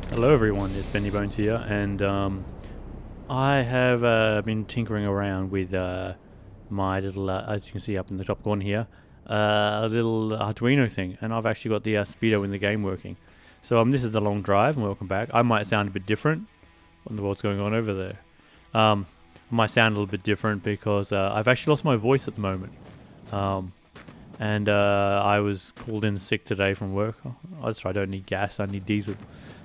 Hello everyone, it's Benny Bones here, and I have been tinkering around with my little, as you can see up in the top corner here, a little Arduino thing, and I've actually got the speedo in the game working. So this is a long drive, and welcome back. I might sound a bit different. I wonder what's going on over there. I might sound a little bit different because I've actually lost my voice at the moment. I was called in sick today from work. I don't need gas, I need diesel.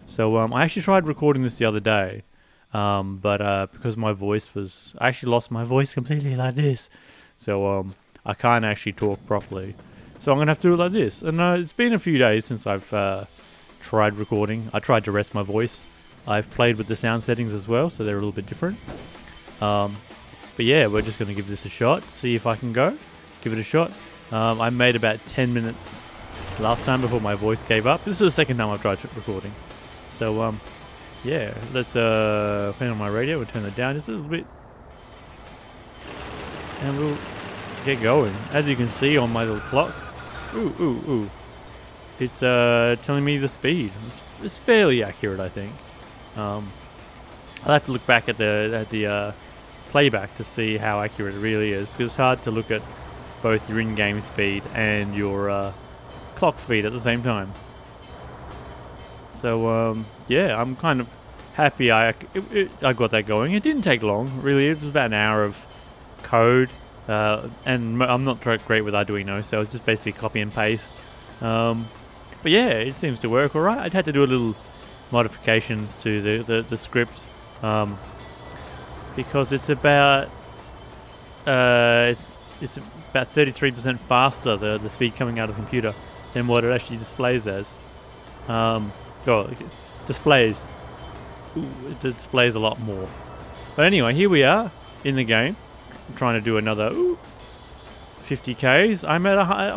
So I actually tried recording this the other day, but because my voice was... I actually lost my voice completely like this. So I can't actually talk properly. So I'm going to have to do it like this. And it's been a few days since I've tried recording. I tried to rest my voice. I've played with the sound settings as well, so they're a little bit different. But yeah, we're just going to give this a shot, see if I can go. Give it a shot. I made about 10 minutes last time before my voice gave up. This is the second time I've tried recording. So, yeah, let's turn on my radio. We'll turn it down just a little bit. And we'll get going. As you can see on my little clock, it's telling me the speed. It's fairly accurate, I think. I'll have to look back at the playback to see how accurate it really is, because it's hard to look at both your in-game speed and your clock speed at the same time. So yeah, I'm kind of happy I got that going. It didn't take long, really. It was about an hour of code, and I'm not great with Arduino, so it's just basically copy and paste. But yeah, it seems to work alright. I'd had to do a little modifications to the script, because it's about it's about 33% faster, the speed coming out of the computer, than what it actually displays as. It displays. It displays a lot more. But anyway, here we are in the game. I'm trying to do another 50Ks. I'm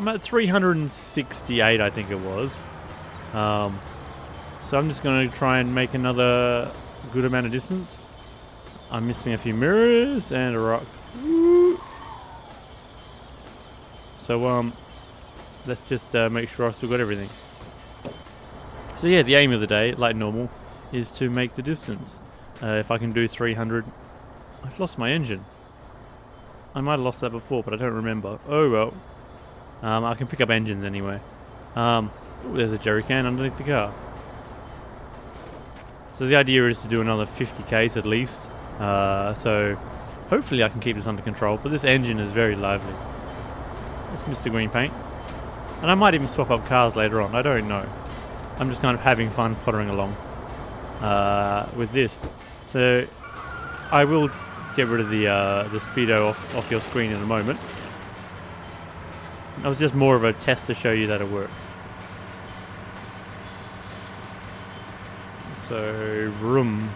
at 368, I think it was. So I'm just going to try and make another good amount of distance. I'm missing a few mirrors and a rock. So let's just make sure I've still got everything. So yeah, the aim of the day, like normal, is to make the distance. If I can do 300... I've lost my engine. I might have lost that before, but I don't remember. Oh well. I can pick up engines anyway. There's a jerry can underneath the car. So the idea is to do another 50Ks at least. So hopefully I can keep this under control, but this engine is very lively. It's Mr. Green Paint. And I might even swap up cars later on, I don't know. I'm just kind of having fun pottering along with this. So I will get rid of the speedo off your screen in a moment. That was just more of a test to show you that it worked. So vroom.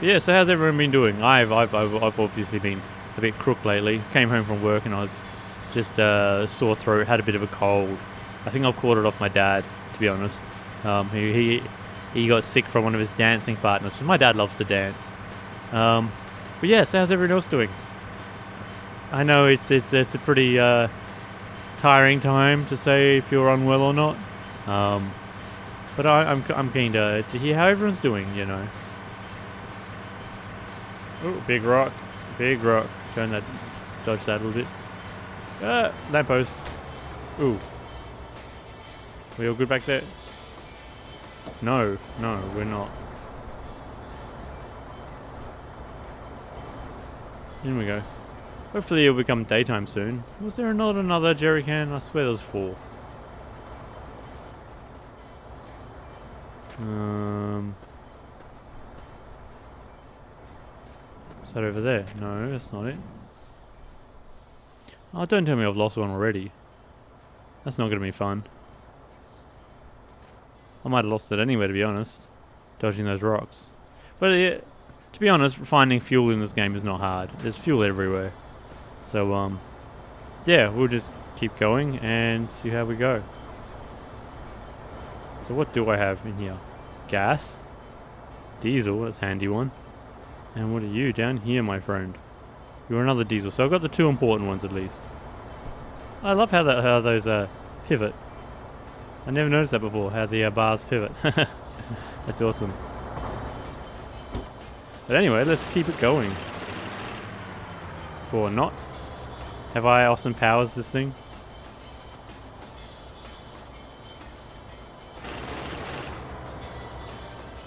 Yeah. So how's everyone been doing? I've obviously been a bit crook lately. Came home from work and I was just sore throat. Had a bit of a cold. I think I've caught it off my dad, to be honest. He got sick from one of his dancing partners. My dad loves to dance. But yeah, so how's everyone else doing? I know it's a pretty tiring time to say if you're unwell or not. But I'm keen to hear how everyone's doing, you know. Oh, big rock. Big rock. Dodge that a little bit. Lamppost. Ooh. We all good back there? No, we're not. In we go. Hopefully it'll become daytime soon. Was there not another jerry can? I swear there was 4. Is that over there? No, that's not it. Oh, don't tell me I've lost one already. That's not going to be fun. I might have lost it anyway, to be honest. Dodging those rocks. But yeah, to be honest, finding fuel in this game is not hard. There's fuel everywhere. So, yeah, we'll just keep going and see how we go. So what do I have in here? Gas. Diesel, that's a handy one. And what are you down here, my friend? You're another diesel. So I've got the 2 important ones at least. I love how those pivot. I never noticed that before, how the bars pivot. That's awesome. But anyway, let's keep it going. Or not. Have I Austin Powers this thing?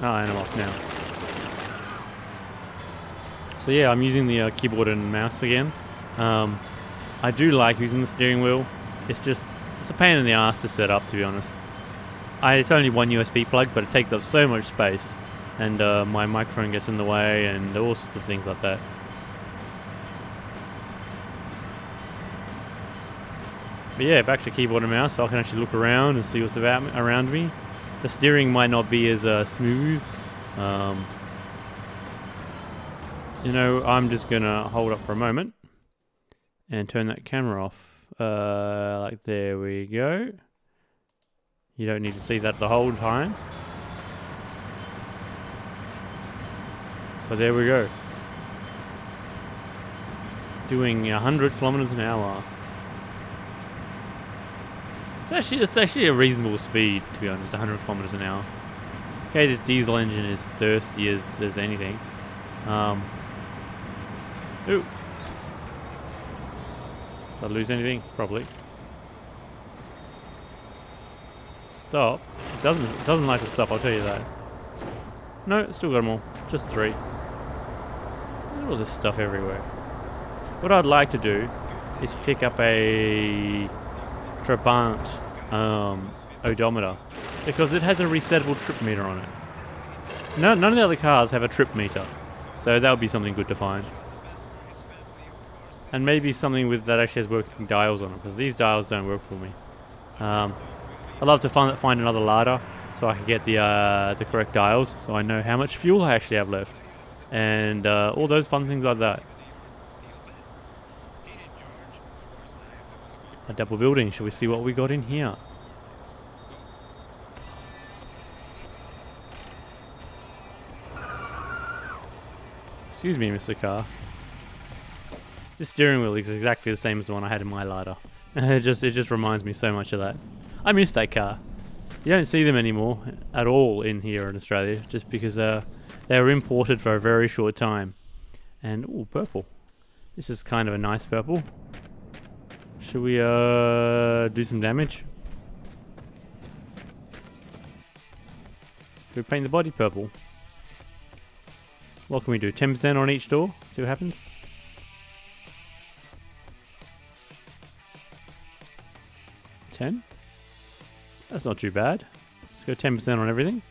Oh, and I'm off now. So yeah, I'm using the keyboard and mouse again. I do like using the steering wheel. It's a pain in the ass to set up, to be honest. It's only one USB plug, but it takes up so much space. And my microphone gets in the way and all sorts of things like that. But yeah, back to keyboard and mouse, so I can actually look around and see what's around me. The steering might not be as smooth. You know, I'm just gonna hold up for a moment and turn that camera off. Like there we go. You don't need to see that the whole time. But there we go. Doing 100 kilometers an hour. It's actually a reasonable speed, to be honest, 100 kilometers an hour. Okay, this diesel engine is thirsty as anything. Ooh. Did I lose anything? Probably. Stop. It doesn't like to stop, I'll tell you that. No, still got them all. Just 3. Look at all this stuff everywhere. What I'd like to do is pick up a Trabant odometer, because it has a resettable trip meter on it. None of the other cars have a trip meter, so that would be something good to find. And maybe something that actually has working dials on it, because these dials don't work for me. I'd love to find another Lada so I can get the correct dials, so I know how much fuel I actually have left, and all those fun things like that. A double building. Shall we see what we got in here? Excuse me, Mr. Car. This steering wheel is exactly the same as the one I had in my Lada. It just reminds me so much of that. I miss that car. You don't see them anymore at all in here in Australia, just because they were imported for a very short time. And ooh, purple. This is kind of a nice purple. Should we do some damage? Should we paint the body purple? What can we do? 10% on each door? See what happens? $10? That's not too bad. Let's go 10% on everything.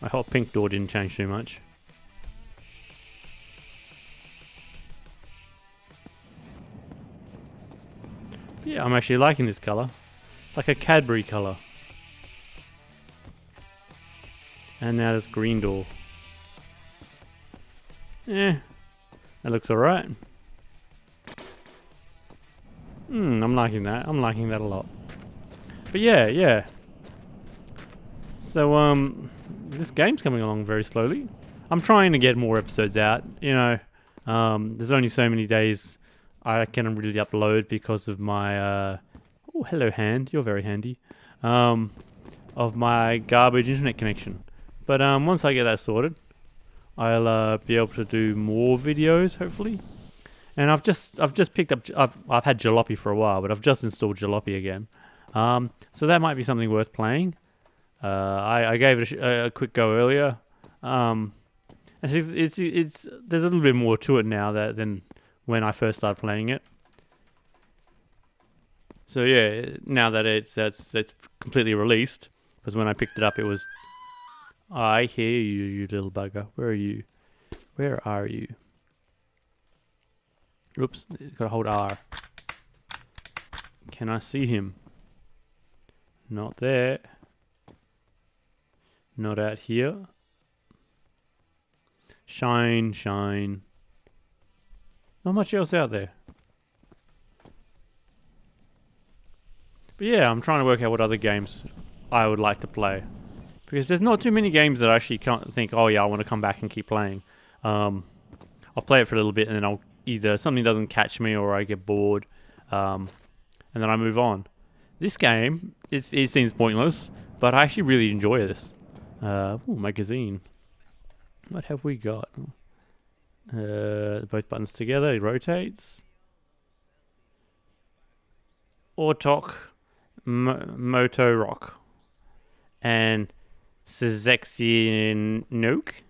My hot pink door didn't change too much. Yeah, I'm actually liking this colour. It's like a Cadbury colour. And now this green door. Eh, that looks alright. I'm liking that. I'm liking that a lot. But yeah. So, this game's coming along very slowly. I'm trying to get more episodes out, you know. There's only so many days I can really upload because of my, oh, hello hand, you're very handy, of my garbage internet connection. But once I get that sorted, I'll be able to do more videos, hopefully. And I've just picked up, I've had Jalopy for a while, but I've just installed Jalopy again. So that might be something worth playing. I gave it a quick go earlier. There's a little bit more to it now than when I first started playing it. So yeah, now that it's completely released, because when I picked it up, it was. I hear you, you little bugger. Where are you? Where are you? Oops, gotta hold R. Can I see him? Not there. Not out here. Shine, shine. Not much else out there. But yeah, I'm trying to work out what other games I would like to play. Because there's not too many games that I actually can't think, oh yeah, I want to come back and keep playing. I'll play it for a little bit and then I'll either something doesn't catch me or I get bored, and then I move on. This game, it seems pointless, but I actually really enjoy this. Ooh, magazine. What have we got? Both buttons together, it rotates. Autok, Moto Rock, and Sezexi Noke,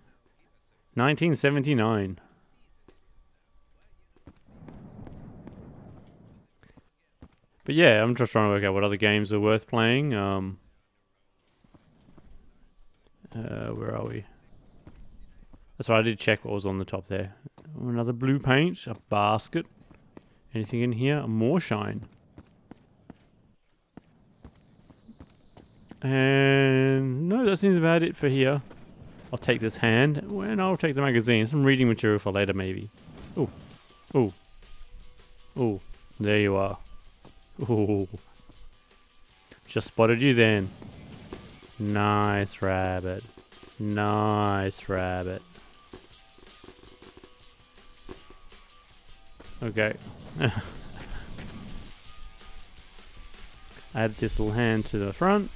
1979. But yeah, I'm just trying to work out what other games are worth playing. Where are we? That's right, I did check what was on the top there. Another blue paint, a basket. Anything in here? More shine. And no, that seems about it for here. I'll take this hand, and I'll take the magazine. Some reading material for later, maybe. Ooh. Ooh. Ooh. There you are. Ooh. Just spotted you then. Nice rabbit. Nice rabbit. Okay. Add this little hand to the front.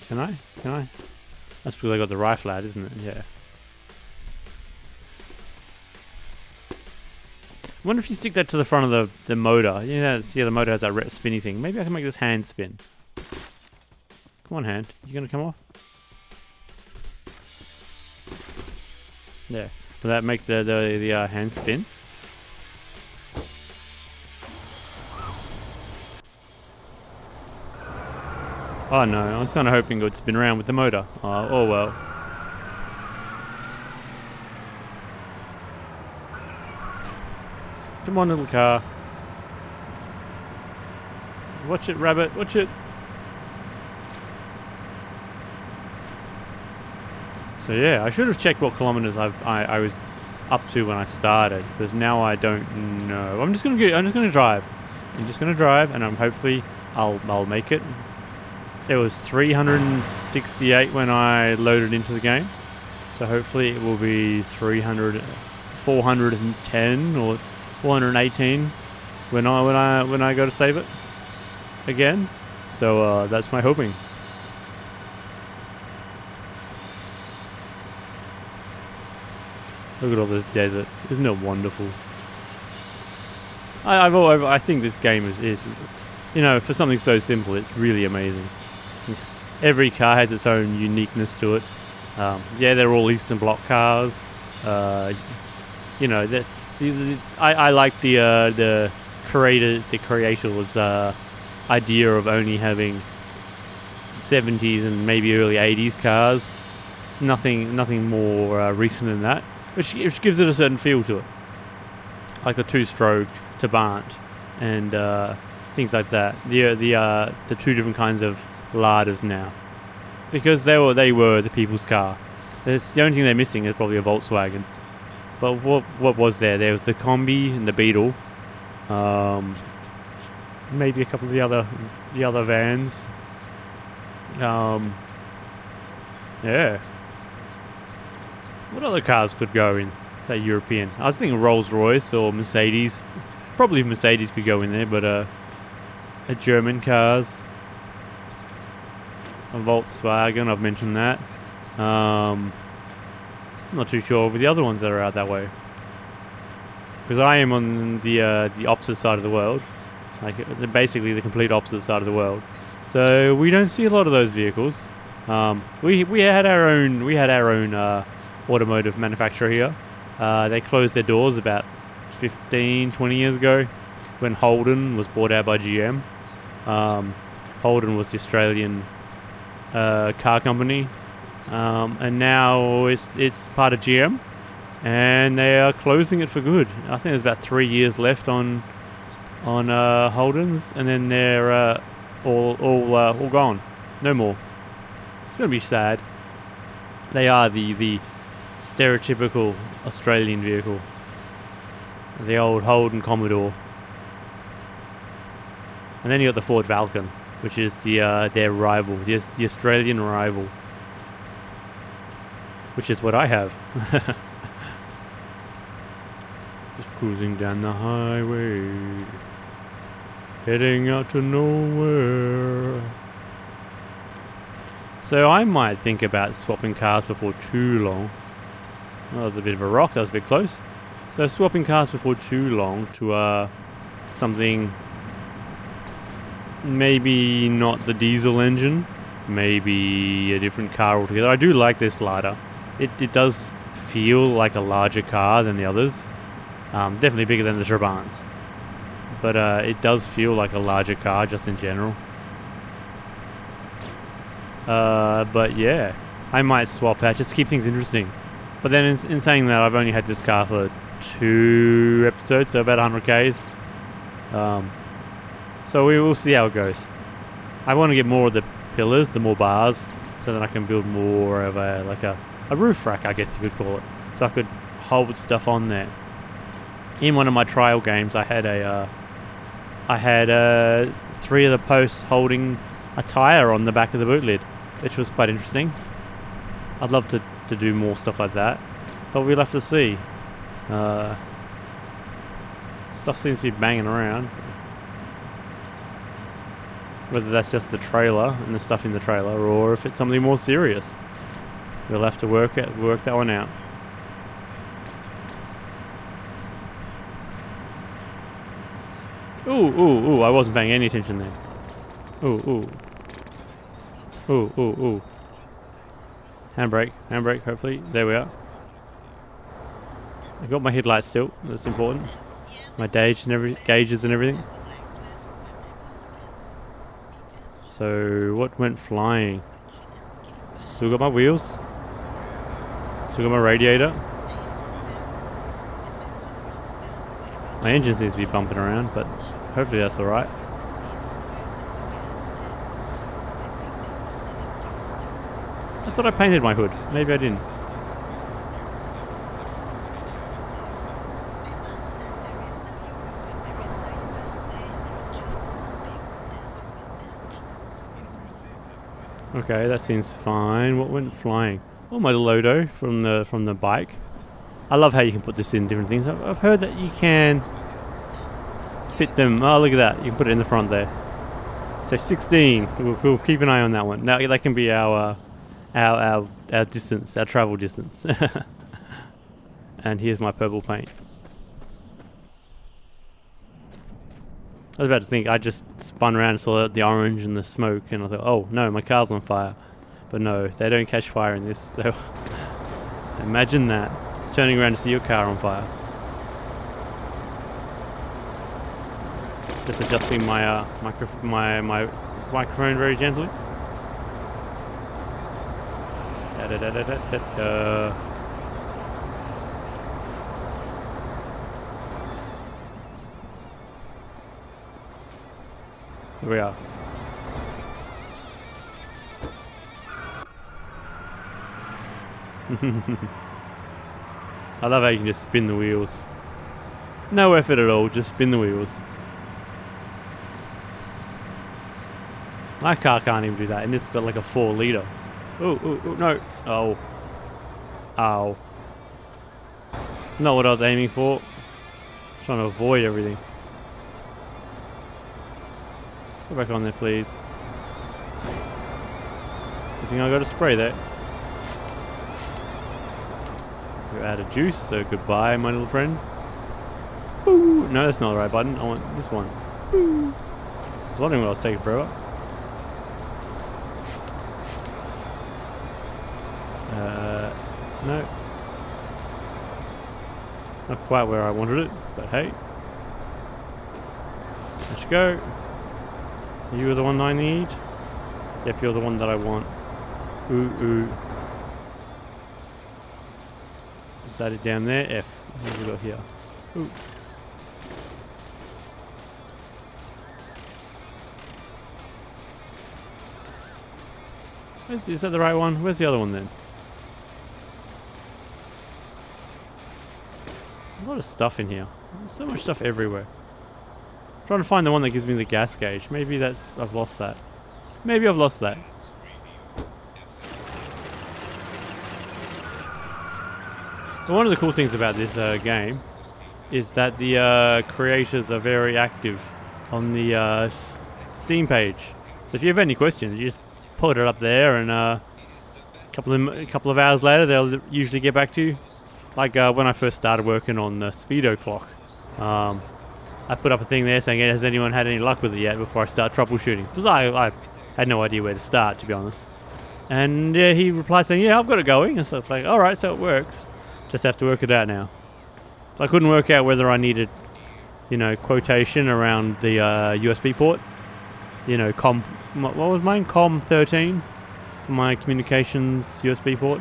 Can I? Can I? That's because I got the rifle out, isn't it? Yeah. I wonder if you stick that to the front of the motor. You know, see how the motor has that spinny thing. Maybe I can make this hand spin. Come on, hand. You gonna come off? There. Will that make the hand spin? Oh no, I was kind of hoping it would spin around with the motor. Oh well. Come on, little car. Watch it, rabbit. Watch it. So yeah, I should have checked what kilometers I was up to when I started, because now I don't know. I'm just gonna drive. I'm just gonna drive, and hopefully I'll make it. It was 368 when I loaded into the game, so hopefully it will be 410 or 418 when I go to save it again. So that's my hoping. Look at all this desert. Isn't it wonderful? I think this game is, you know, for something so simple, it's really amazing. Every car has its own uniqueness to it. Yeah, they're all Eastern Bloc cars. You know, I like the creator's idea of only having 70s and maybe early 80s cars. Nothing more recent than that, which gives it a certain feel to it, like the two-stroke Tabant and things like that. The two different kinds of larders now, because they were the people's car. The only thing they're missing is probably a Volkswagen. But what was there? There was the Combi and the Beetle. Maybe a couple of the other vans. Yeah. What other cars could go in that European? I was thinking Rolls-Royce or Mercedes. Probably Mercedes could go in there, but a German cars. A Volkswagen, I've mentioned that. I'm not too sure with the other ones that are out that way, because I am on the opposite side of the world, like basically the complete opposite side of the world. So we don't see a lot of those vehicles. We had our own automotive manufacturer here. They closed their doors about 15-20 years ago when Holden was bought out by GM. Holden was the Australian car company, and now it's part of GM, and they are closing it for good. I think there's about 3 years left on Holden's, and then they're all gone. No more. It's gonna be sad. They are the stereotypical Australian vehicle, the old Holden Commodore. And then you got the Ford Falcon, which is the their rival, the Australian rival, which is what I have. Just cruising down the highway, heading out to nowhere. So I might think about swapping cars before too long. Well, that was a bit of a rock, that was a bit close. So swapping cars before too long to something, maybe not the diesel engine, maybe a different car altogether. I do like this Lada. It does feel like a larger car than the others. Definitely bigger than the Trabants. But it does feel like a larger car just in general. But yeah, I might swap out just to keep things interesting. But then in saying that, I've only had this car for 2 episodes, so about 100 Ks. So we will see how it goes. I want to get more of the pillars, the more bars, so that I can build more of a roof rack, I guess you could call it. So I could hold stuff on there. In one of my trial games, I had 3 of the posts holding a tire on the back of the boot lid, which was quite interesting. I'd love to do more stuff like that, but we'll have to see. Stuff seems to be banging around. Whether that's just the trailer and the stuff in the trailer, or if it's something more serious. We'll have to work that one out. Ooh, I wasn't paying any attention there. Ooh. Handbrake, hopefully. There we are. I got my headlights still, that's important. My gauges and everything. So, what went flying? Still got my wheels. Still got my radiator. My engine seems to be bumping around, but hopefully that's alright. I thought I painted my hood. Maybe I didn't. Okay, that seems fine. What went flying? Oh, my Lodo from the bike. I love how you can put this in different things. I've heard that you can fit them. Oh, look at that. You can put it in the front there. So 16. We'll keep an eye on that one. Now that can be our distance, our travel distance. And here's my purple paint. I was about to think, I just spun around and saw the orange and the smoke, and I thought, oh no, my car's on fire. But no, they don't catch fire in this, so imagine that. It's turning around to see your car on fire. Just adjusting my microphone very gently. Here we are. I love how you can just spin the wheels. No effort at all, just spin the wheels. My car can't even do that, and it's got like a 4 litre. Oh, no. Oh. Ow. Not what I was aiming for. Trying to avoid everything. Go back on there, please. I think I got a spray there. We're out of juice, so goodbye, my little friend. Boo! No, that's not the right button. I want this one. Boo! I was wondering what I was taking forever. No. Not quite where I wanted it, but hey. Let's go. You are the one I need? Yep, you're the one that I want. Ooh. Is that it down there? F. What have we got here? Ooh. Is that the right one? Where's the other one then? A lot of stuff in here. So much stuff everywhere. I'm trying to find the one that gives me the gas gauge. Maybe that's... I've lost that. Maybe I've lost that. But one of the cool things about this game is that the creators are very active on the Steam page. So if you have any questions, you just put it up there, and a couple of hours later, they'll usually get back to you. Like when I first started working on the speedo clock, I put up a thing there saying, has anyone had any luck with it yet before I start troubleshooting? Because I had no idea where to start, to be honest. And he replied saying, yeah, I've got it going. And so it's like, alright, so it works. Just have to work it out now. So I couldn't work out whether I needed, you know, quotation around the USB port. You know, what was mine? COM13 for my communications USB port.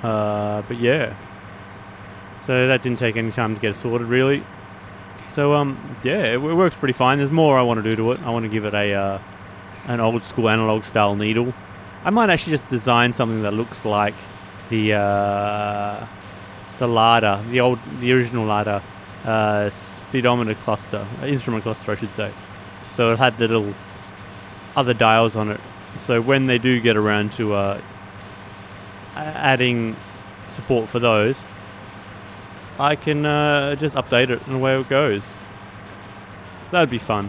But yeah. So that didn't take any time to get it sorted, really. So yeah, it works pretty fine. There's more I want to do to it. I want to give it a an old school analog style needle. I might actually just design something that looks like the LADA, the original LADA speedometer cluster, instrument cluster, I should say. So it had the little other dials on it. So when they do get around to adding support for those, I can just update it and away it goes. So that would be fun.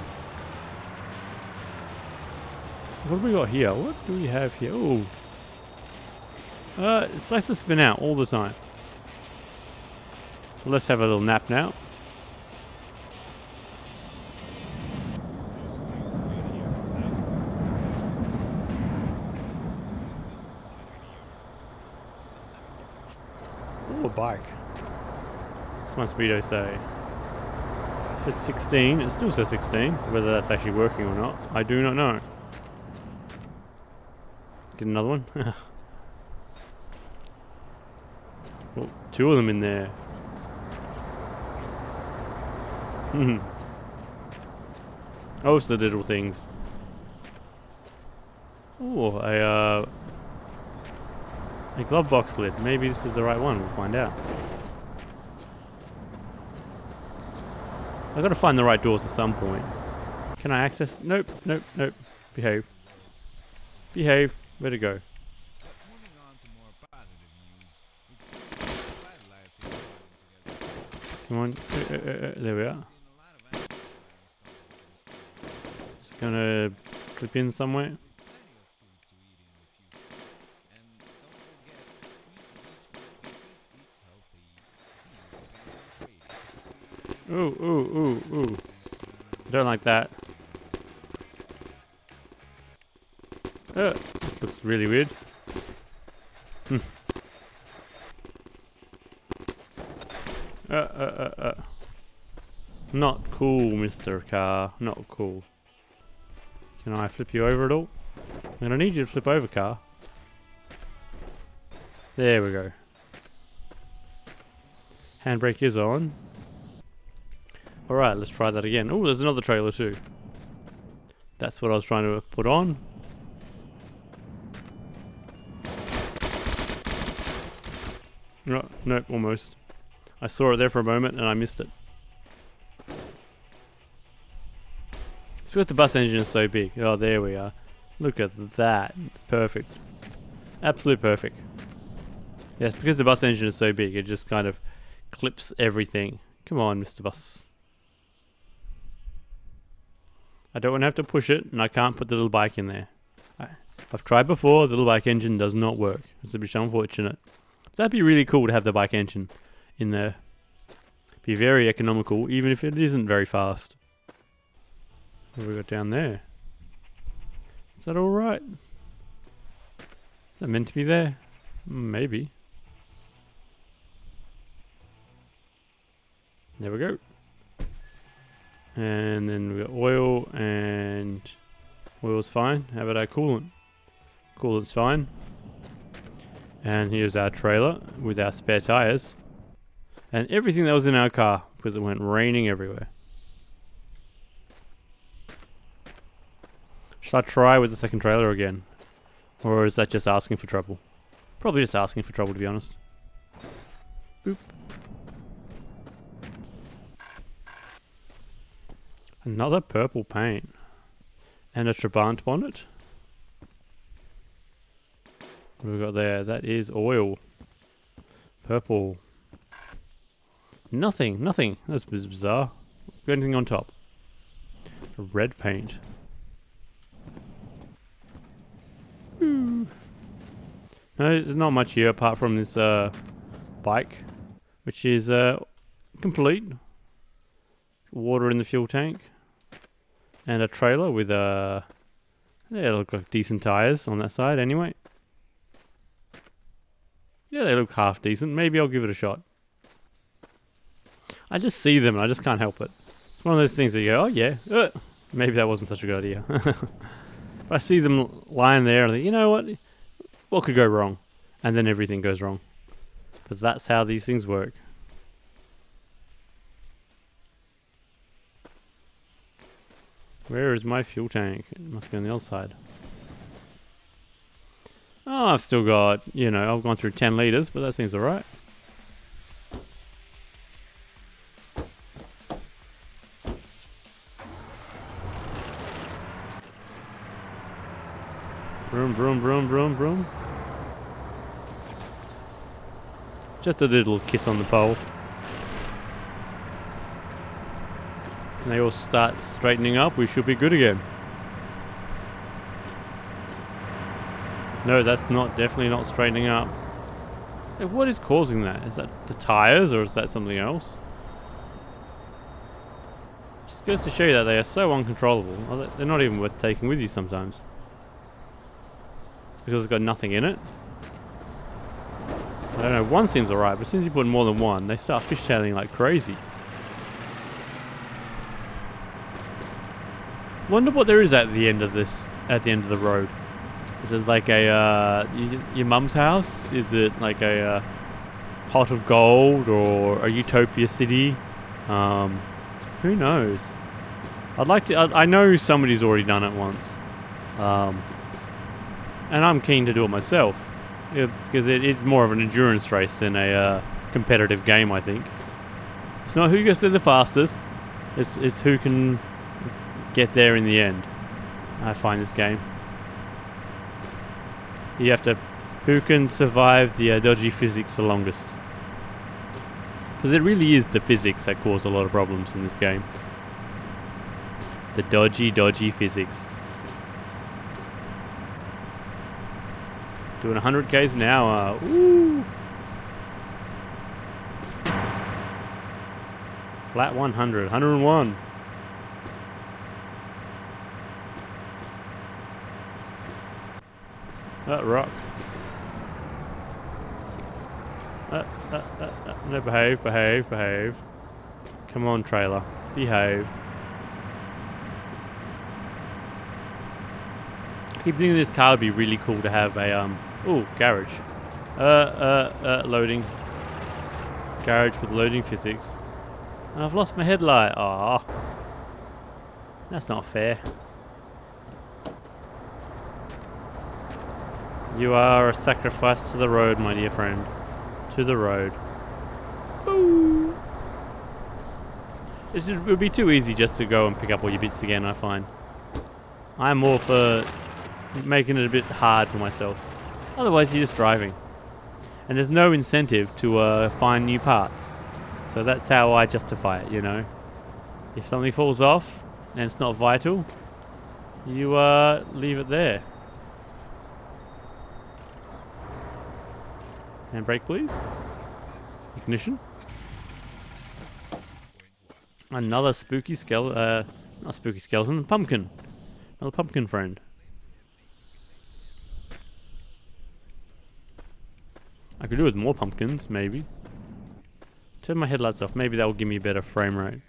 What do we got here? What do we have here? Oh, it likes to spin out all the time. So let's have a little nap now. Oh, a bike. What's my speedo say? It said 16. It still says 16. Whether that's actually working or not, I do not know. Get another one. Oh, two of them in there. Oh, it's the little things. Oh, a glove box lid. Maybe this is the right one. We'll find out. I've got to find the right doors at some point. Can I access? Nope, nope, nope. Behave. Behave. Where to go? Come on. There we are. Just gonna clip in somewhere. Ooh, ooh, ooh, ooh. Don't like that. This looks really weird. Not cool, Mr. Car. Not cool. Can I flip you over at all? I'm gonna need you to flip over, car. There we go. Handbrake is on. Alright, let's try that again. Oh, there's another trailer too. That's what I was trying to put on. No, nope, almost. I saw it there for a moment and I missed it. It's because the bus engine is so big. Oh, there we are. Look at that. Perfect. Absolute perfect. Yes, because the bus engine is so big, it just kind of clips everything. Come on, Mr. Bus. I don't want to have to push it, and I can't put the little bike in there. I've tried before, the little bike engine does not work. It's a bit unfortunate. That'd be really cool to have the bike engine in there. Be very economical, even if it isn't very fast. What have we got down there? Is that alright? Is that meant to be there? Maybe. There we go. And then we got oil, and oil's fine. How about our coolant? Coolant's fine. And here's our trailer with our spare tires. And everything that was in our car, because it went raining everywhere. Should I try with the second trailer again? Or is that just asking for trouble? Probably just asking for trouble, to be honest. Boop. Another purple paint. And a Trabant bonnet. What have we got there? That is oil. Purple. Nothing. That's bizarre. Got anything on top? Red paint. No, there's not much here apart from this bike, which is complete. Water in the fuel tank. And a trailer with they look like decent tires on that side anyway. Yeah, they look half decent. Maybe I'll give it a shot. I just see them and I just can't help it. It's one of those things that you go, oh yeah, maybe that wasn't such a good idea. But I see them lying there and I think, you know what could go wrong? And then everything goes wrong. Because that's how these things work. Where is my fuel tank? It must be on the other side. Oh, I've still got, I've gone through 10 litres, but that seems alright. Vroom, vroom, vroom, vroom, vroom. Just a little kiss on the pole. And they all start straightening up, we should be good again. No, that's definitely not straightening up. What is causing that? Is that the tires or is that something else? Just goes to show you that they are so uncontrollable. They're not even worth taking with you sometimes. It's because it's got nothing in it. I don't know, one seems alright, but as soon as you put more than one, they start fishtailing like crazy. Wonder what there is at the end of the road. Is it like a your mum's house? Is it like a pot of gold or a utopia city? Who knows? I'd like to. I know somebody's already done it once, and I'm keen to do it myself because it's more of an endurance race than a competitive game. I think it's not who gets there the fastest. It's who can get there in the end. I find this game. You have to, who can survive the dodgy physics the longest? Because it really is the physics that cause a lot of problems in this game. The dodgy physics. Doing 100 k's an hour. Woo! Flat 100, 101. Rock. No, behave. Come on, trailer. Behave. I keep thinking this car would be really cool to have a, garage. Loading. Garage with loading physics. And I've lost my headlight. Aw. That's not fair. You are a sacrifice to the road, my dear friend. To the road. Boo! It would be too easy just to go and pick up all your bits again, I find. I'm more for making it a bit hard for myself. Otherwise, you're just driving. And there's no incentive to find new parts. So that's how I justify it, If something falls off and it's not vital, you leave it there. Handbrake, please. Ignition. Another spooky skeleton. Not spooky skeleton, pumpkin. Another pumpkin friend. I could do with more pumpkins, maybe. Turn my headlights off. Maybe that will give me a better frame rate.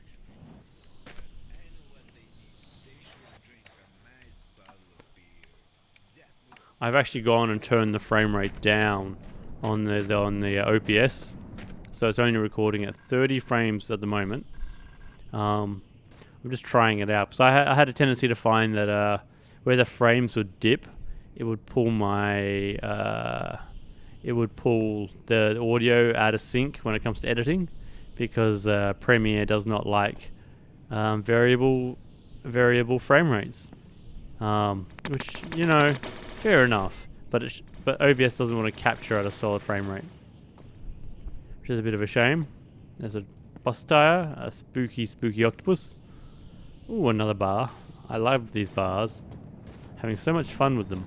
I've actually gone and turned the frame rate down on the OPS, so it's only recording at 30 frames at the moment. I'm just trying it out. So I had a tendency to find that where the frames would dip, it would pull the audio out of sync when it comes to editing, because Premiere does not like variable frame rates, which, you know, fair enough. But OBS doesn't want to capture at a solid frame rate, which is a bit of a shame. There's a bus tire, a spooky octopus. Ooh, another bar. I love these bars. Having so much fun with them.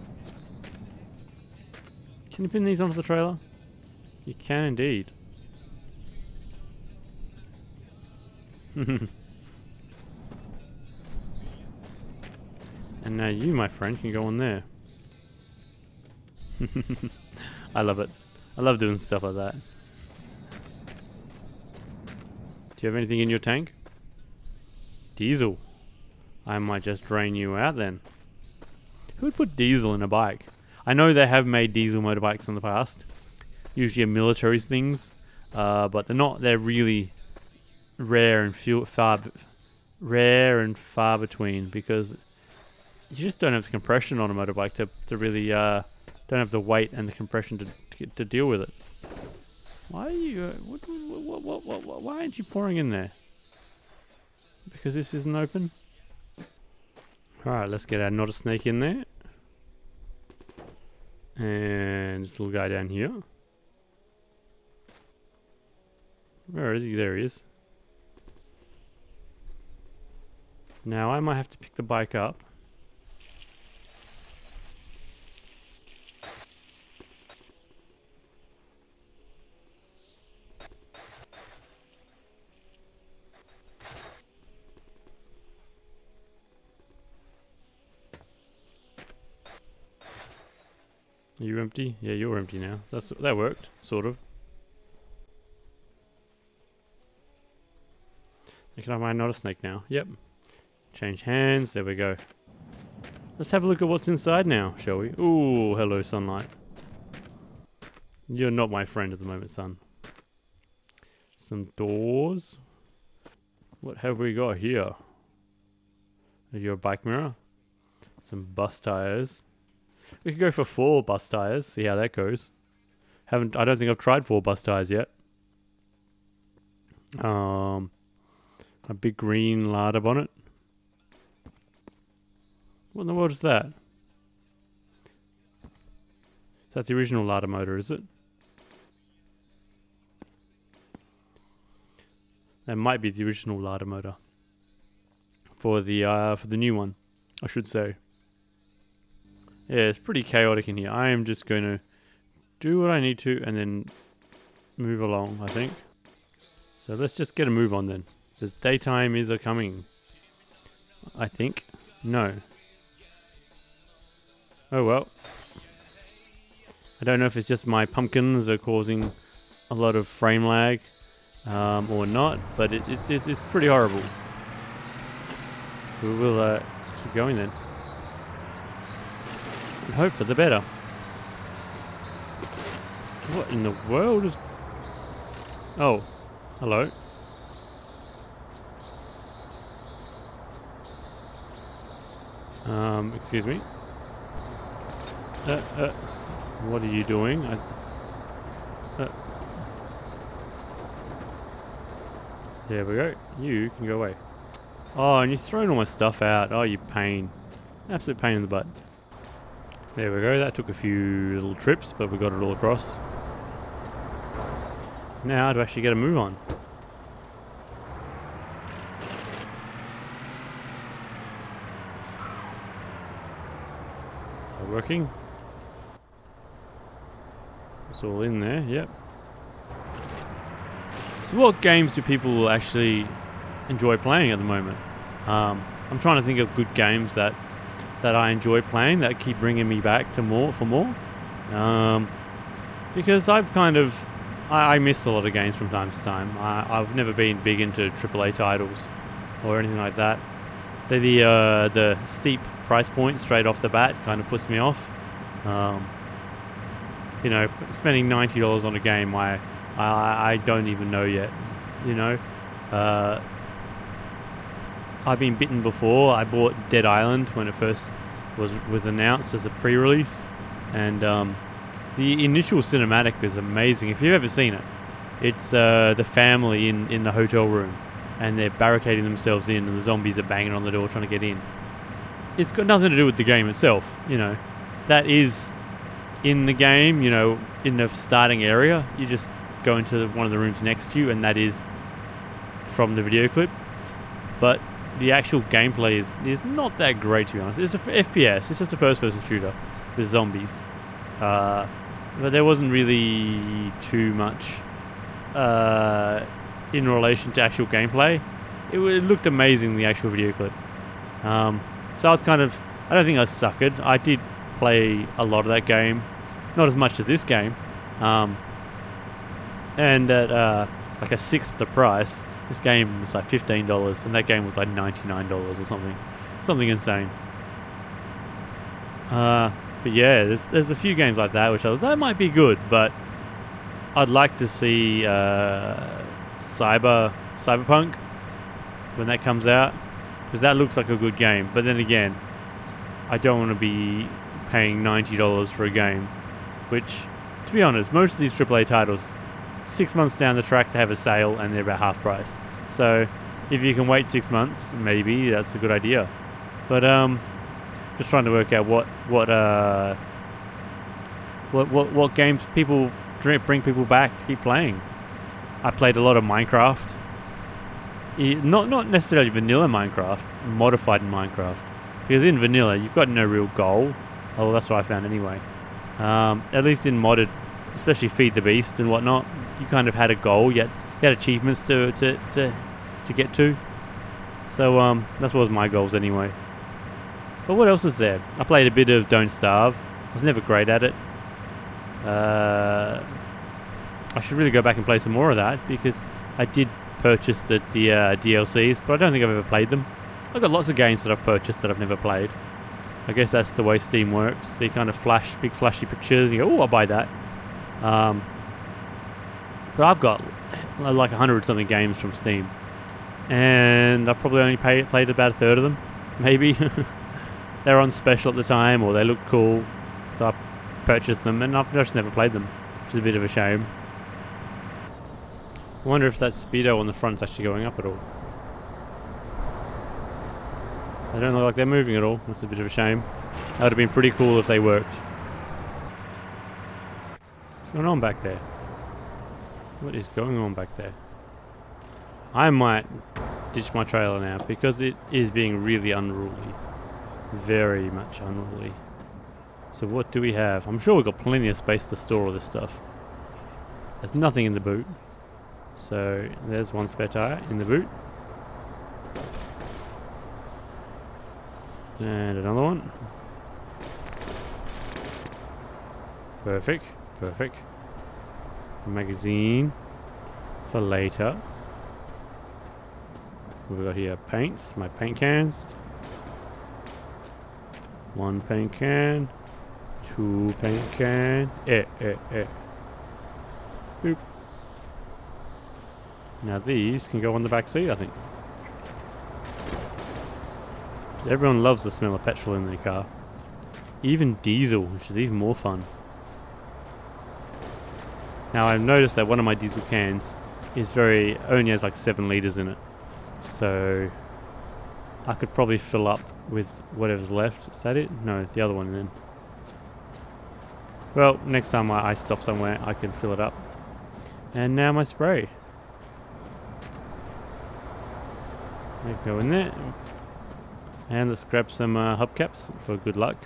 Can you pin these onto the trailer? You can indeed. And now you, my friend, can go on there. I love it. I love doing stuff like that. Do you have anything in your tank? Diesel. I might just drain you out then. Who would put diesel in a bike? I know they have made diesel motorbikes in the past. Usually military things. But they're not. They're really rare and far between, because you just don't have the compression on a motorbike to really don't have the weight and the compression to deal with it. Why are you? Why aren't you pouring in there? Because this isn't open. All right, let's get our not a snake in there, and this little guy down here. Where is he? There he is. Now I might have to pick the bike up. Are you empty? Yeah, you're empty now. That worked, sort of. Can I find not a snake now? Yep. Change hands. There we go. Let's have a look at what's inside now, shall we? Ooh, hello, sunlight. You're not my friend at the moment, son. Some doors. What have we got here? Your bike mirror. Some bus tires. We could go for 4 bus tires. See how that goes. I don't think I've tried 4 bus tires yet. A big green larder bonnet. What in the world is that? That's the original larder motor, is it? That might be the original larder motor for the new one, I should say. Yeah, it's pretty chaotic in here. I am just going to do what I need to and then move along, I think. So let's just get a move on then. Because daytime is a-coming. I think. No. Oh well. I don't know if it's just my pumpkins are causing a lot of frame lag or not, but it's pretty horrible. We will keep going then. And hope for the better. What in the world is... Oh, hello. Excuse me. What are you doing? There we go. You can go away. Oh, and you're throwing all my stuff out. Oh, you pain. Absolute pain in the butt. There we go. That took a few little trips, but we got it all across. Now to actually get a move on. Working. It's all in there, yep. So what games do people actually enjoy playing at the moment? I'm trying to think of good games that I enjoy playing that keep bringing me back to more. Because I miss a lot of games from time to time. I've never been big into AAA titles or anything like that. The steep price point straight off the bat kind of puts me off. You know, spending $90 on a game I don't even know yet. You know, I've been bitten before. I bought Dead Island when it first was announced as a pre-release, and the initial cinematic is amazing. If you've ever seen it, it's the family in the hotel room, and they're barricading themselves in, and the zombies are banging on the door trying to get in. It's got nothing to do with the game itself, you know. That is in the game, you know, in the starting area. You just go into one of the rooms next to you, and that is from the video clip. But the actual gameplay is not that great, to be honest. It's a FPS. It's just a first-person shooter with zombies. But there wasn't really too much in relation to actual gameplay. It looked amazing, the actual video clip. So I was kind of... I don't think I suckered. I did play a lot of that game. Not as much as this game. And at like a sixth of the price, this game was like $15, and that game was like $99 or something. Something insane. But yeah, there's a few games like that which that might be good, but I'd like to see Cyberpunk when that comes out, because that looks like a good game. But then again, I don't want to be paying $90 for a game, which, to be honest, most of these AAA titles, 6 months down the track they have a sale and they're about half price. So if you can wait 6 months, maybe that's a good idea. But just trying to work out what games people bring people back to keep playing. I played a lot of Minecraft. Not necessarily vanilla Minecraft, modified Minecraft. Because in vanilla you've got no real goal. Oh, well, that's what I found anyway. At least in modded, especially Feed the Beast and whatnot, you kind of had a goal. You had achievements to get to. So that's what was my goals anyway. But what else is there? I played a bit of Don't Starve. I was never great at it. I should really go back and play some more of that, because I did purchase the DLCs, but I don't think I've ever played them. I've got lots of games that I've purchased that I've never played. I guess that's the way Steam works. So you kind of big flashy pictures, and you go, oh, I'll buy that. But I've got like 100-something games from Steam, and I've probably only played about a third of them, maybe. They were on special at the time, or they looked cool, so I purchased them, and I've just never played them, which is a bit of a shame. I wonder if that speedo on the front is actually going up at all. They don't look like they're moving at all. That's a bit of a shame. That would have been pretty cool if they worked. What's going on back there? What is going on back there? I might ditch my trailer now, because it is being really unruly. Very much unruly. So what do we have? I'm sure we've got plenty of space to store all this stuff. There's nothing in the boot. So there's one spare tire in the boot. And another one. Perfect. Perfect. Magazine for later. We've got here paints, my paint cans. One paint can. Two paint can. Boop. Now these can go on the back seat, I think. Everyone loves the smell of petrol in their car. Even diesel, which is even more fun. Now I've noticed that one of my diesel cans is only has like 7 litres in it. So I could probably fill up with whatever's left. Is that it? No, the other one then. Well, next time I stop somewhere, I can fill it up. And now my spray. They go in there. And let's grab some hubcaps for good luck.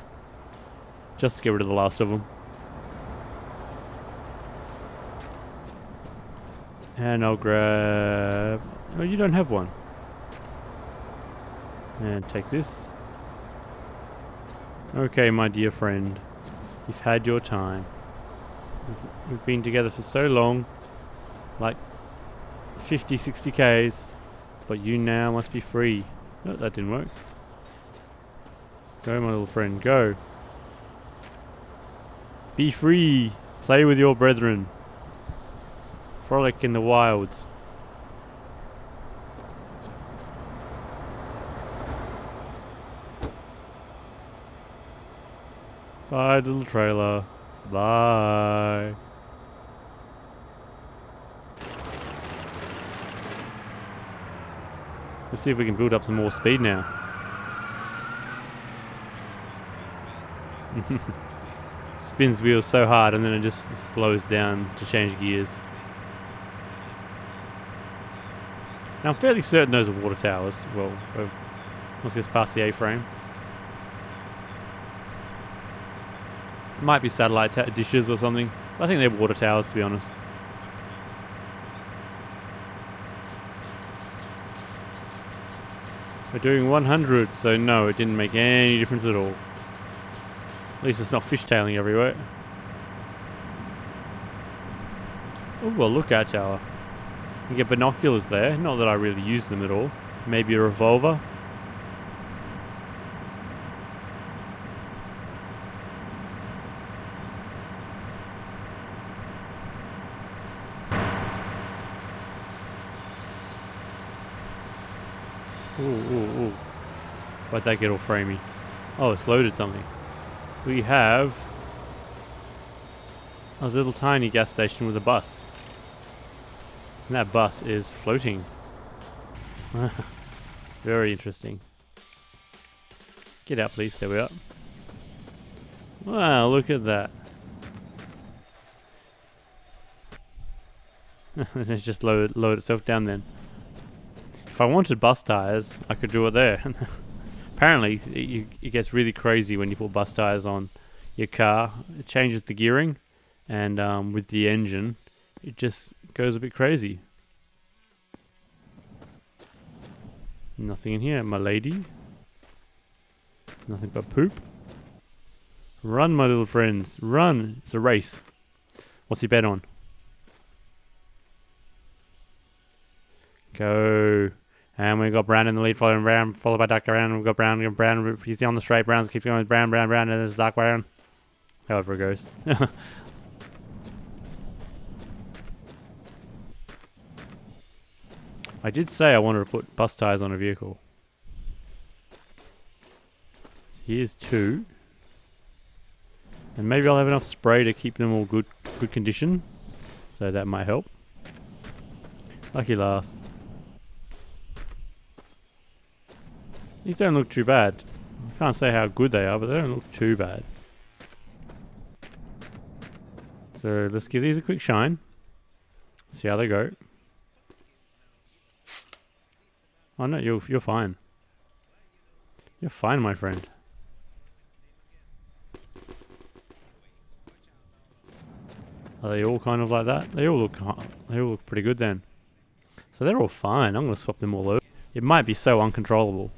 Just to get rid of the last of them. And I'll grab... Oh, you don't have one. And take this. Okay, my dear friend. You've had your time. We've been together for so long. Like 50, 60 Ks. But you now must be free. No, that didn't work. Go, my little friend, go. Be free. Play with your brethren. Frolic in the wilds. Bye, little trailer. Bye. Let's see if we can build up some more speed now. Spins wheels so hard and then it just slows down to change gears. Now I'm fairly certain those are water towers. Well, once it gets past the A-frame. Might be satellite dishes or something. I think they're water towers, to be honest. We're doing 100, so no, it didn't make any difference at all. At least it's not fishtailing everywhere. Oh, a lookout tower. You get binoculars there. Not that I really use them at all. Maybe a revolver. Ooh. Why'd that get all framey? Oh, it's loaded something. We have a little tiny gas station with a bus. And that bus is floating. Very interesting. Get out, please. There we are. Wow, look at that. It's just load itself down then. If I wanted bus tires, I could do it there. Apparently, it gets really crazy when you put bus tires on your car. It changes the gearing, and with the engine, it just goes a bit crazy. Nothing in here, my lady. Nothing but poop. Run, my little friends. Run. It's a race. What's your bet on? Go. And we've got Brown in the lead, followed by dark brown. We've got Brown. He's on the straight. Brown keeps going with Brown, and there's dark brown. However it goes. I did say I wanted to put bus tires on a vehicle. Here's 2. And maybe I'll have enough spray to keep them all good condition. So that might help. Lucky last. These don't look too bad. I can't say how good they are, but they don't look too bad. So let's give these a quick shine. See how they go. Oh no, you're fine. You're fine, my friend. Are they all kind of like that? They all look pretty good then. So they're all fine. I'm gonna swap them all over. It might be so uncontrollable,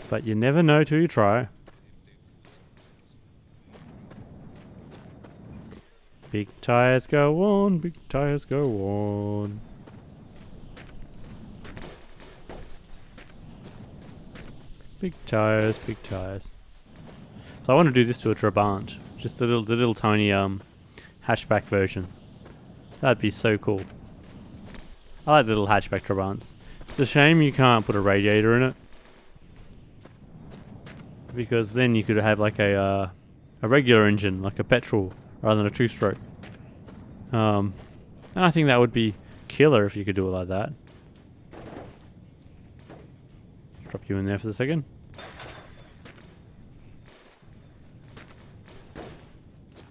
but you never know till you try. Big tires go on, big tires go on. Big tires, big tires. So I want to do this to a Trabant. Just the little tiny hatchback version. That'd be so cool. I like the little hatchback Trabants. It's a shame you can't put a radiator in it, because then you could have like a regular engine, like a petrol, rather than a 2-stroke. And I think that would be killer if you could do it like that. Drop you in there for a second.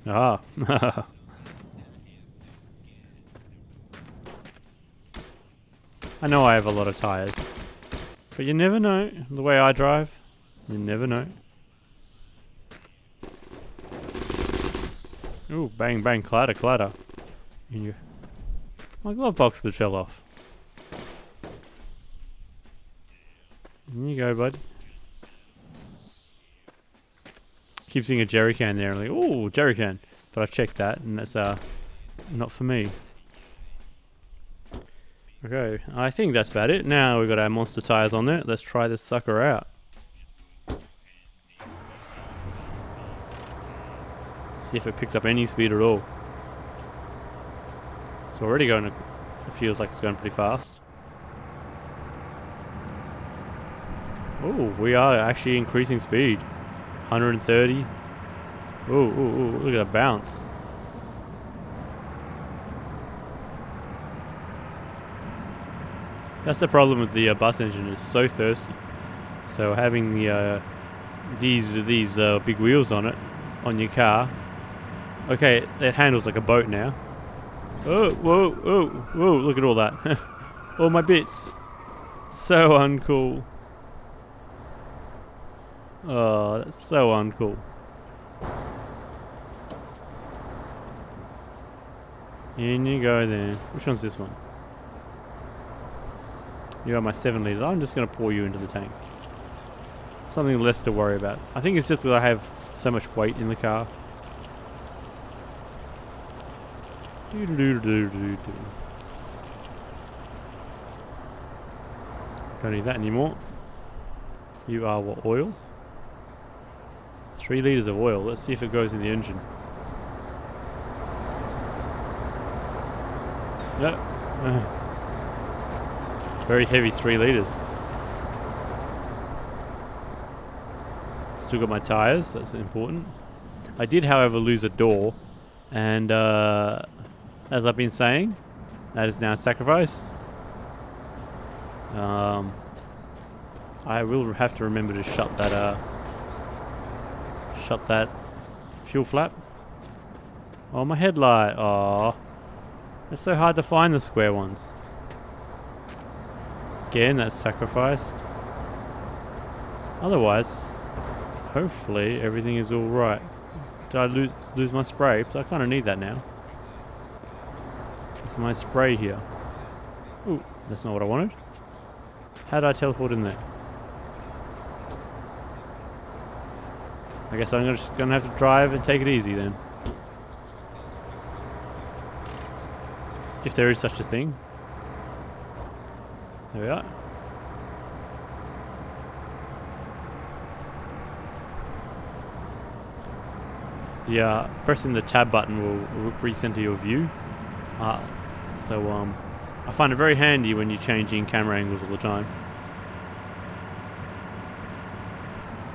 Ah. I know I have a lot of tires, but you never know. The way I drive, you never know. Ooh, bang, bang, clatter, clatter. My glove box that fell off. There you go, bud. Keep seeing a jerry can there. I'm like, ooh, jerry can. But I've checked that, and that's not for me. Okay, I think that's about it. Now we've got our monster tires on there. Let's try this sucker out. See if it picks up any speed at all. It's already going. It feels like it's going pretty fast. Oh, we are actually increasing speed. 130. Ooh, look at that bounce. That's the problem with the bus engine. It's so thirsty. So having the these big wheels on it, on your car. Okay, it handles like a boat now. Oh, whoa, whoa, whoa! Look at all that. All my bits. So uncool. Oh, that's so uncool. In you go then. Which one's this one? You are my 7 litres. I'm just going to pour you into the tank. Something less to worry about. I think it's just because I have so much weight in the car. Don't need that anymore. You are what, oil? 3 litres of oil. Let's see if it goes in the engine. No. Very heavy 3 litres. Still got my tyres, that's important. I did, however, lose a door. And as I've been saying, that is now a sacrifice. I will have to remember to shut that fuel flap. Oh, my headlight. Oh, it's so hard to find the square ones. Again, that's sacrificed. Otherwise, hopefully everything is all right. Did I lose my spray? Because I kind of need that now. It's my spray here. Ooh, that's not what I wanted. How did I teleport in there? I guess I'm just gonna have to drive and take it easy then. If there is such a thing. There we are. Yeah, pressing the tab button will recenter your view. So I find it very handy when you're changing camera angles all the time.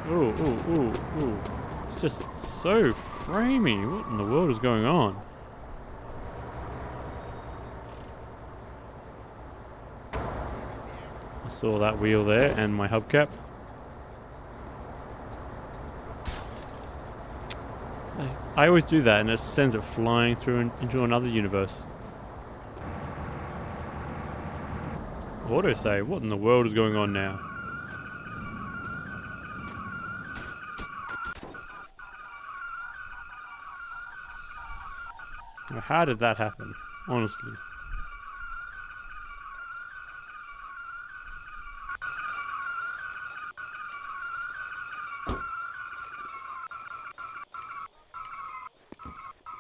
Ooh, ooh, ooh, ooh. It's just so framey. What in the world is going on? I saw that wheel there and my hubcap. I always do that and it sends it flying through into another universe. Autosave, what in the world is going on now? How did that happen? Honestly.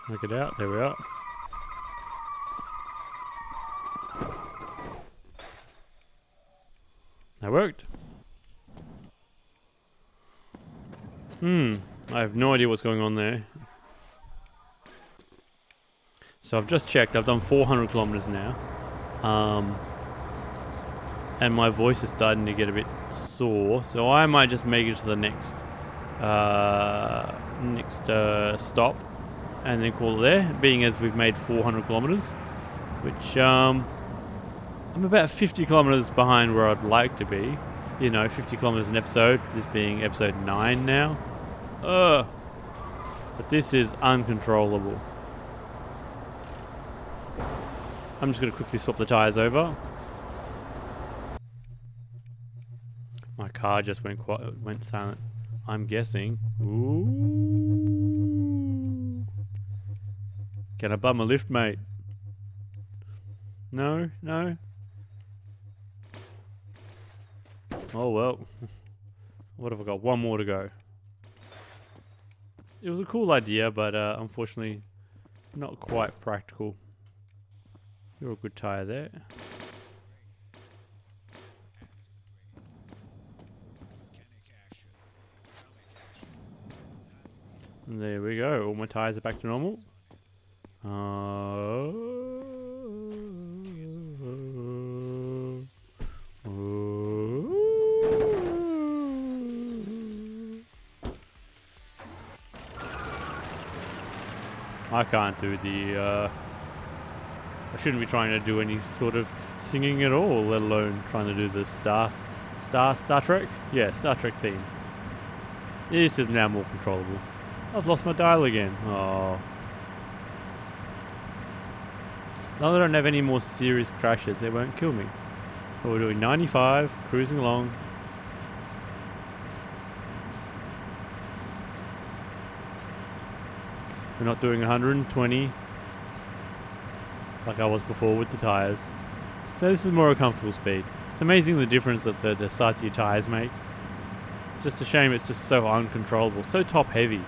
Look it out, there we are. That worked. I have no idea what's going on there. So I've just checked, I've done 400 kilometers now. And my voice is starting to get a bit sore, so I might just make it to the next stop and then call it there, being as we've made 400 kilometers, which I'm about 50 kilometers behind where I'd like to be. You know, 50 kilometers an episode, this being episode 9 now. But this is uncontrollable. I'm just going to quickly swap the tires over. My car just went silent. I'm guessing. Ooh. Can I bum a lift, mate? No, no. Oh well. What have I got? One more to go. It was a cool idea, but unfortunately not quite practical. You're a good tire there. And there we go. All my tires are back to normal. I can't do the I shouldn't be trying to do any sort of singing at all, let alone trying to do the Star Trek? Yeah, Star Trek theme. This is now more controllable. I've lost my dial again. Oh. Now that I don't have any more serious crashes, they won't kill me. But we're doing 95, cruising along. We're not doing 120 like I was before with the tyres. So this is more a comfortable speed. It's amazing the difference that the size of your tyres make. It's just a shame it's just so uncontrollable, so top heavy.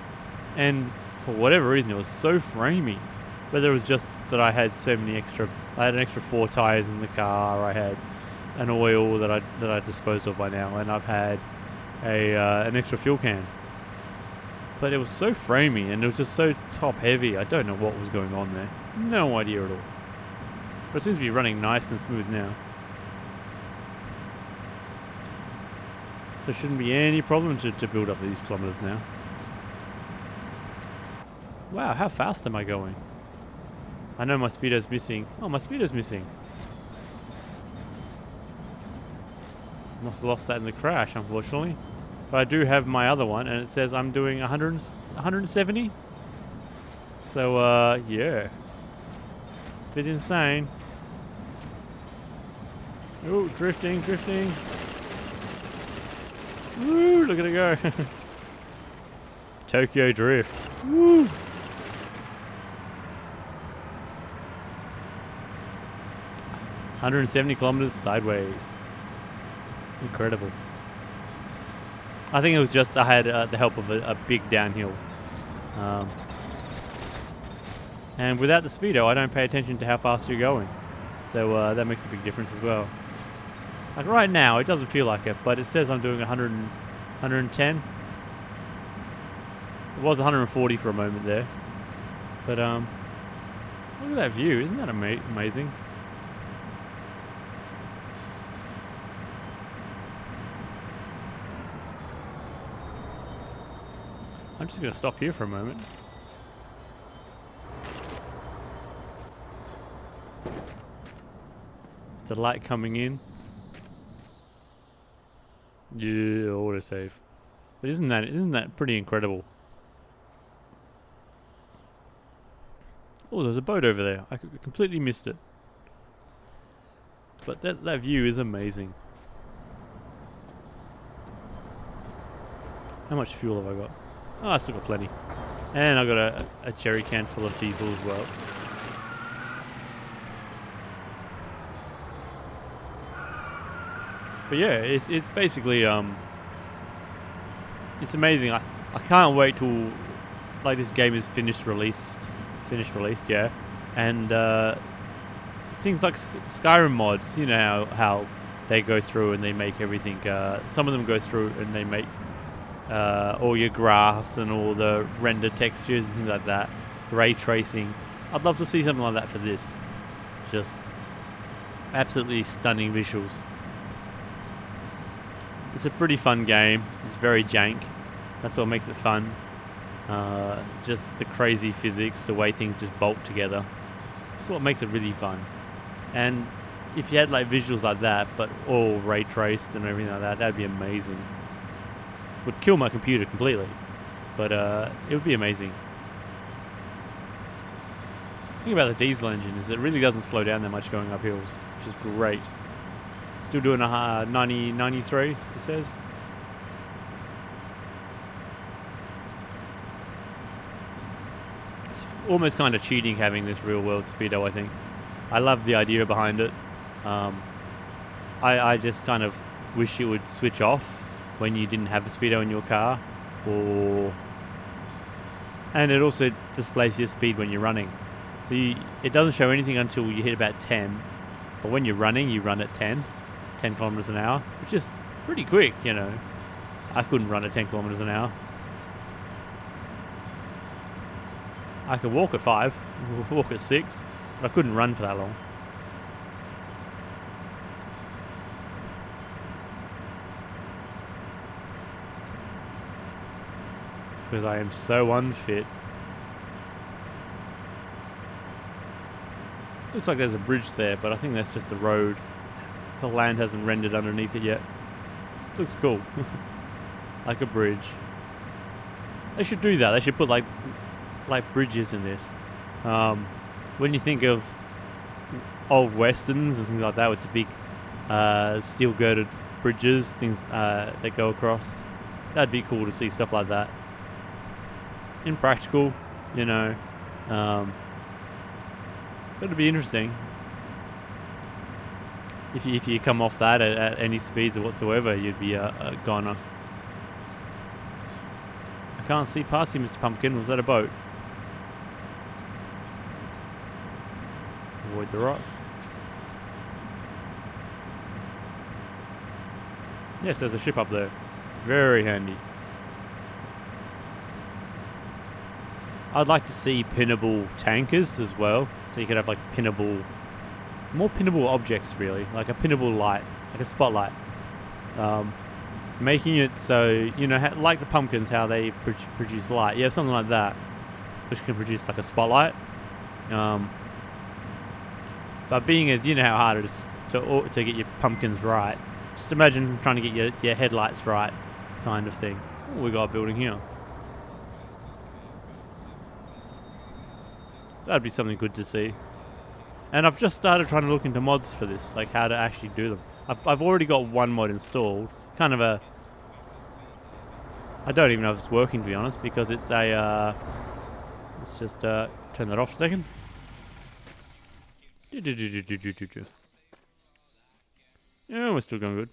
And for whatever reason it was so framey. Whether it was just that I had an extra 4 tyres in the car, I had an oil that I disposed of by now, and I've had an extra fuel can. But it was so framey and it was just so top heavy. I don't know what was going on there. No idea at all. But it seems to be running nice and smooth now. There shouldn't be any problem to build up these kilometers now. Wow, how fast am I going? I know my speedo's missing. Oh, my speedo's missing. Must have lost that in the crash, unfortunately. But I do have my other one, and it says I'm doing 170. So, yeah. It's a bit insane. Ooh, drifting. Woo, look at it go. Tokyo Drift. Woo. $170 kilometers sideways. Incredible. I think it was just I had the help of a big downhill. And without the speedo, I don't pay attention to how fast you're going. So that makes a big difference as well. Like right now, it doesn't feel like it, but it says I'm doing 110. It was 140 for a moment there. But look at that view. Isn't that amazing? I'm just going to stop here for a moment. The light coming in. Yeah, autosave. But isn't that pretty incredible? Oh, there's a boat over there. I completely missed it. But that view is amazing. How much fuel have I got? Oh, I still got plenty. And I got a jerry can full of diesel as well. But yeah, it's basically it's amazing. I can't wait till like this game is finished released, yeah. And things like Skyrim mods, you know how they go through and they make everything. Some of them go through and they make all your grass and all the render textures and things like that. Ray tracing. I'd love to see something like that for this. Just absolutely stunning visuals. It's a pretty fun game. It's very jank. That's what makes it fun. Just the crazy physics, the way things just bolt together. That's what makes it really fun. And if you had like visuals like that, but all ray traced and everything like that, that'd be amazing. Would kill my computer completely, but it would be amazing. The thing about the diesel engine is it really doesn't slow down that much going up hills, which is great. Still doing a 93, it says. It's almost kind of cheating having this real world speedo, I think. I love the idea behind it. I just kind of wish it would switch off when you didn't have a speedo in your car, and it also displays your speed when you're running. So it doesn't show anything until you hit about 10, but when you're running, you run at 10 kilometers an hour, which is pretty quick, you know. I couldn't run at 10 kilometers an hour. I could walk at 5, walk at 6, but I couldn't run for that long. Because I am so unfit. Looks like there's a bridge there, but I think that's just the road. The land hasn't rendered underneath it yet. Looks cool. Like a bridge. They should do that. They should put like bridges in this. When you think of old westerns and things like that with the big steel girded bridges, things that go across, that'd be cool to see stuff like that. Impractical, you know. But it'd be interesting. If you come off that at any speeds or whatsoever, you'd be a goner. I can't see past you, Mr. Pumpkin. Was that a boat? Avoid the rock. Yes, there's a ship up there. Very handy. I'd like to see pinnable tankers as well. So you could have like more pinnable objects really. Like a pinnable light, like a spotlight. Making it so, you know, like the pumpkins, how they produce light. You have something like that, which can produce like a spotlight. But being as you know how hard it is to get your pumpkins right, just imagine trying to get your headlights right, kind of thing. Oh, we got a building here. That'd be something good to see. And I've just started trying to look into mods for this, like how to actually do them. I've already got one mod installed. Kind of a... I don't even know if it's working, to be honest, because it's a... let's just turn that off a second. Yeah, we're still going good.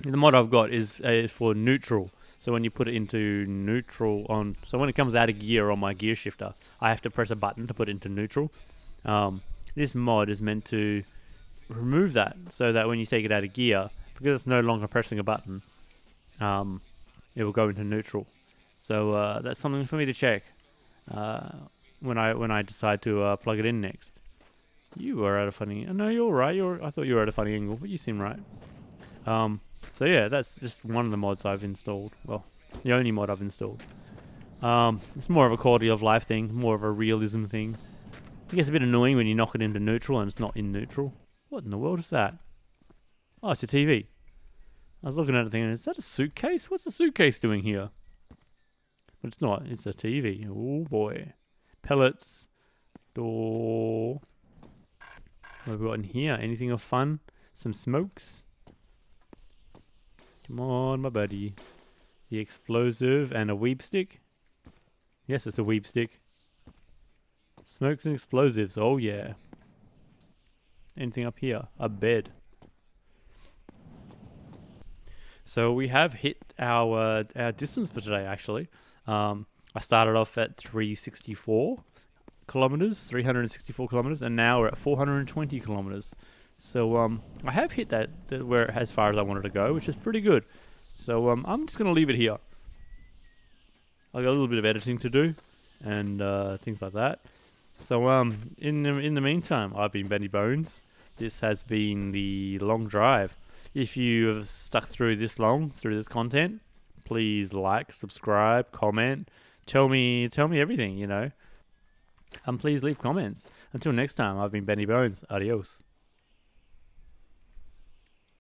The mod I've got is for neutral. So when you put it into neutral on... So when it comes out of gear on my gear shifter, I have to press a button to put it into neutral. This mod is meant to remove that, so that when you take it out of gear, because it's no longer pressing a button, it will go into neutral. So that's something for me to check when I decide to plug it in next. You are at a funny... No, you're all right. I thought you were at a funny angle, but you seem right. So yeah, that's just one of the mods I've installed. Well, the only mod I've installed. It's more of a quality of life thing, more of a realism thing. It gets a bit annoying when you knock it into neutral and it's not in neutral. What in the world is that? Oh, it's a TV. I was looking at it thinking, is that a suitcase? What's a suitcase doing here? But it's not. It's a TV. Oh boy. Pellets. Door. What have we got in here? Anything of fun? Some smokes. Come on, my buddy. The explosive and a weeb stick. Yes, it's a weeb stick. Smokes and explosives. Oh yeah. Anything up here? A bed. So we have hit our distance for today, actually. I started off at 364 kilometers, and now we're at 420 kilometers. So I have hit that where as far as I wanted to go, which is pretty good. So I'm just gonna leave it here. I got a little bit of editing to do, and things like that. So in the meantime, I've been Benny Bones. This has been the long drive. If you have stuck through this content, please like, subscribe, comment, tell me everything, you know. Please leave comments. Until next time, I've been Benny Bones. Adios.